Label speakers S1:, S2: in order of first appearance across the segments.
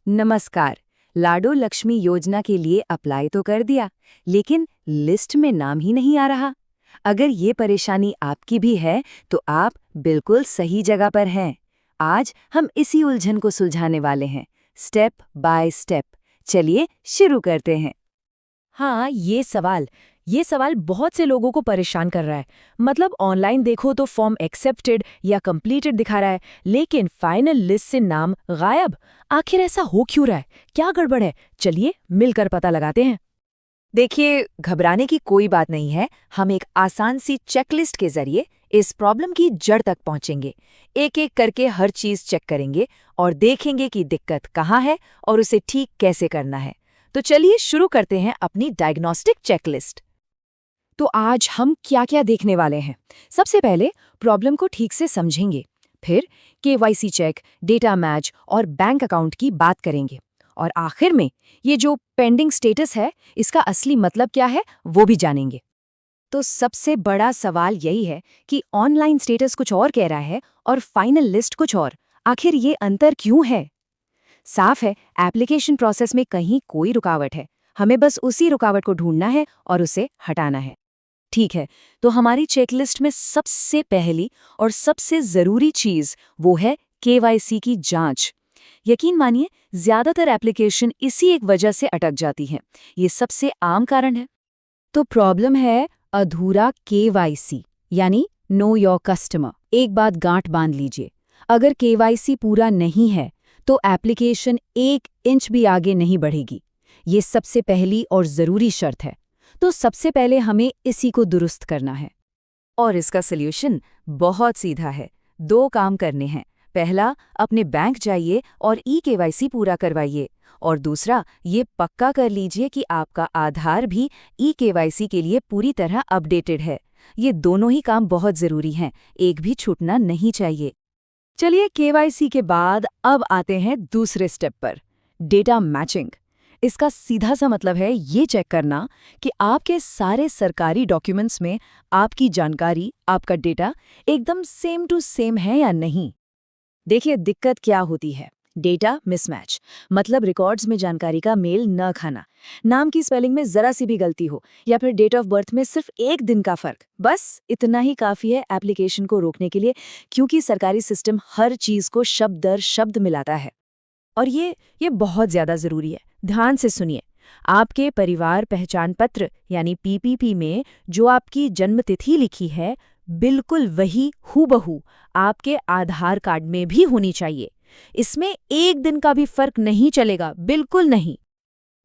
S1: नमस्कार। लाडो लक्ष्मी योजना के लिए अप्लाई तो कर दिया, लेकिन लिस्ट में नाम ही नहीं आ रहा। अगर ये परेशानी आपकी भी है, तो आप बिल्कुल सही जगह पर हैं। आज हम इसी उलझन को सुलझाने वाले हैं, स्टेप बाय स्टेप। चलिए शुरू करते हैं।
S2: हाँ, ये सवाल बहुत से लोगों को परेशान कर रहा है। मतलब ऑनलाइन देखो तो फॉर्म एक्सेप्टेड या कंप्लीटेड दिखा रहा है, लेकिन फाइनल लिस्ट से नाम गायब। आखिर ऐसा हो क्यों रहा है? क्या गड़बड़ है? चलिए मिलकर पता लगाते हैं।
S1: देखिए, घबराने की कोई बात नहीं है। हम एक आसान सी चेकलिस्ट के जरिए इस प्रॉब्लम की जड़ तक पहुंचेंगे। एक एक करके हर चीज चेक करेंगे और देखेंगे कि दिक्कत कहाँ है और उसे ठीक कैसे करना है। तो चलिए शुरू करते हैं अपनी डायग्नोस्टिक चेकलिस्ट। तो आज हम क्या-क्या देखने वाले हैं? सबसे पहले प्रॉब्लम को ठीक से समझेंगे। फिर केवाईसी चेक, डेटा मैच और बैंक अकाउंट की बात करेंगे। और आखिर में ये जो पेंडिंग स्टेटस है, इसका असली मतलब क्या है, वो भी जानेंगे। तो सबसे बड़ा सवाल यही है कि ऑनलाइन स्टेटस कुछ और कह रहा है और फाइनल लिस्ट कुछ और। आखिर ये अंतर क्यों है? साफ है, एप्लीकेशन प्रोसेस में कहीं कोई रुकावट है। हमें बस उसी रुकावट को ढूंढना है और उसे हटाना है। ठीक है, तो हमारी चेकलिस्ट में सबसे पहली और सबसे जरूरी चीज वो है केवाईसी की जांच। यकीन मानिए, ज्यादातर एप्लीकेशन इसी एक वजह से अटक जाती हैं। ये सबसे आम कारण है। तो प्रॉब्लम है अधूरा केवाईसी, यानी नो योर कस्टमर। एक बात गांठ बांध लीजिए, अगर केवाईसी पूरा नहीं है तो एप्लीकेशन 1 इंच भी आगे नहीं बढ़ेगी। ये सबसे पहली और जरूरी शर्त है। तो सबसे पहले हमें इसी को दुरुस्त करना है। और इसका सल्यूशन बहुत सीधा है। 2 काम करने हैं। पहला, अपने बैंक जाइए और ई-केवाईसी पूरा करवाइए। और दूसरा, ये पक्का कर लीजिए कि आपका आधार भी ई-केवाईसी के लिए पूरी तरह अपडेटेड है। ये दोनों ही काम बहुत ज़रूरी हैं, एक भी छूटना नहीं चाहिए। चलिए, केवाईसी के बाद अब आते हैं दूसरे स्टेप पर, डेटा मैचिंग। इसका सीधा सा मतलब है ये चेक करना कि आपके सारे सरकारी डॉक्यूमेंट्स में आपकी जानकारी, आपका डेटा एकदम सेम टू सेम है या नहीं। देखिए, दिक्कत क्या होती है। डेटा मिसमैच, मतलब रिकॉर्ड्स में जानकारी का मेल न खाना। नाम की स्पेलिंग में जरा सी भी गलती हो या फिर डेट ऑफ बर्थ में सिर्फ 1 दिन का फर्क, बस इतना ही काफी है एप्लीकेशन को रोकने के लिए, क्योंकि सरकारी सिस्टम हर चीज को शब्द दर शब्द मिलाता है। और ये बहुत ज्यादा जरूरी है। ध्यान से सुनिए, आपके परिवार पहचान पत्र यानी पीपीपी में जो आपकी जन्म तिथि लिखी है, बिल्कुल वही हूबहू आपके आधार कार्ड में भी होनी चाहिए। इसमें 1 दिन का भी फर्क नहीं चलेगा, बिल्कुल नहीं।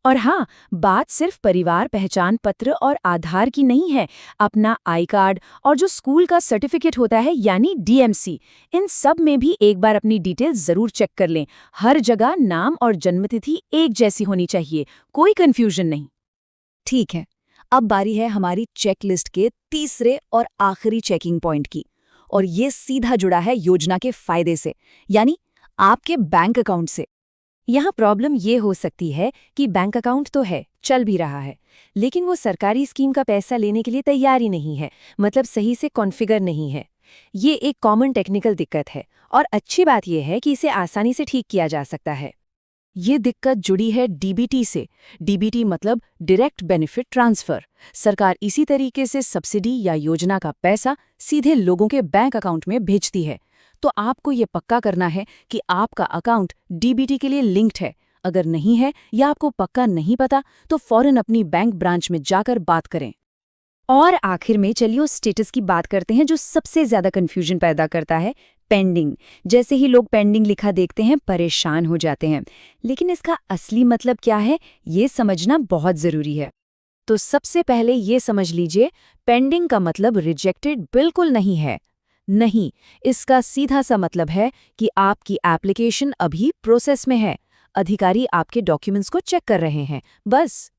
S1: और हाँ, बात सिर्फ परिवार पहचान पत्र और आधार की नहीं है। अपना आई कार्ड और जो स्कूल का सर्टिफिकेट होता है यानी डीएमसी, इन सब में भी एक बार अपनी डिटेल्स जरूर चेक कर लें। हर जगह नाम और जन्मतिथि एक जैसी होनी चाहिए, कोई कंफ्यूजन नहीं। ठीक है, अब बारी है हमारी चेकलिस्ट के तीसरे और आखिरी चेकिंग पॉइंट की। और ये सीधा जुड़ा है योजना के फायदे से, यानी आपके बैंक अकाउंट से। यहाँ प्रॉब्लम ये हो सकती है कि बैंक अकाउंट तो है, चल भी रहा है, लेकिन वो सरकारी स्कीम का पैसा लेने के लिए तैयार ही नहीं है, मतलब सही से कॉन्फ़िगर नहीं है। ये एक कॉमन टेक्निकल दिक्कत है और अच्छी बात यह है कि इसे आसानी से ठीक किया जा सकता है। ये दिक्कत जुड़ी है डीबीटी से। डीबीटी मतलब डायरेक्ट बेनिफिट ट्रांसफर। सरकार इसी तरीके से सब्सिडी या योजना का पैसा सीधे लोगों के बैंक अकाउंट में भेजती है। तो आपको ये पक्का करना है कि आपका अकाउंट डीबीटी के लिए लिंक्ड है। अगर नहीं है या आपको पक्का नहीं पता, तो फौरन अपनी बैंक ब्रांच में जाकर बात करें। और आखिर में चलिए उस स्टेटस की बात करते हैं जो सबसे ज्यादा कंफ्यूजन पैदा करता है, पेंडिंग। जैसे ही लोग पेंडिंग लिखा देखते हैं, परेशान हो जाते हैं। लेकिन इसका असली मतलब क्या है, ये समझना बहुत जरूरी है। तो सबसे पहले ये समझ लीजिए, पेंडिंग का मतलब रिजेक्टेड बिल्कुल नहीं है। नहीं, इसका सीधा सा मतलब है कि आपकी एप्लीकेशन अभी प्रोसेस में है। अधिकारी आपके डॉक्यूमेंट्स को चेक कर रहे हैं, बस।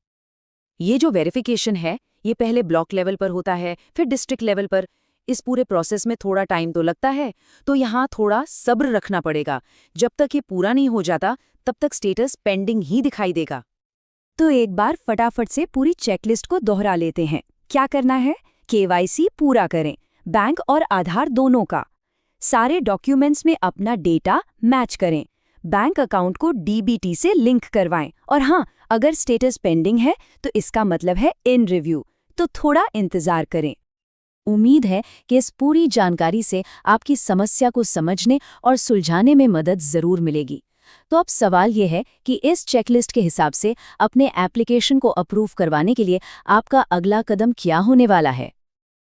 S1: ये जो वेरिफिकेशन है, ये पहले ब्लॉक लेवल पर होता है, फिर डिस्ट्रिक्ट लेवल पर। इस पूरे प्रोसेस में थोड़ा टाइम तो लगता है, तो यहाँ थोड़ा सब्र रखना पड़ेगा। जब तक ये पूरा नहीं हो जाता, तब तक स्टेटस पेंडिंग ही दिखाई देगा। तो एक बार फटाफट से पूरी चेकलिस्ट को दोहरा लेते हैं। क्या करना है? केवाईसी पूरा करें, बैंक और आधार दोनों का। सारे डॉक्यूमेंट्स में अपना डेटा मैच करें।
S2: बैंक अकाउंट को डीबीटी से लिंक करवाएं। और हाँ, अगर स्टेटस पेंडिंग है तो इसका मतलब है इन रिव्यू, तो थोड़ा इंतजार करें। उम्मीद है कि इस पूरी जानकारी से आपकी समस्या को समझने और सुलझाने में मदद ज़रूर मिलेगी। तो अब सवाल ये है कि इस चेकलिस्ट के हिसाब से अपने एप्लीकेशन को अप्रूव करवाने के लिए आपका अगला कदम क्या होने वाला है।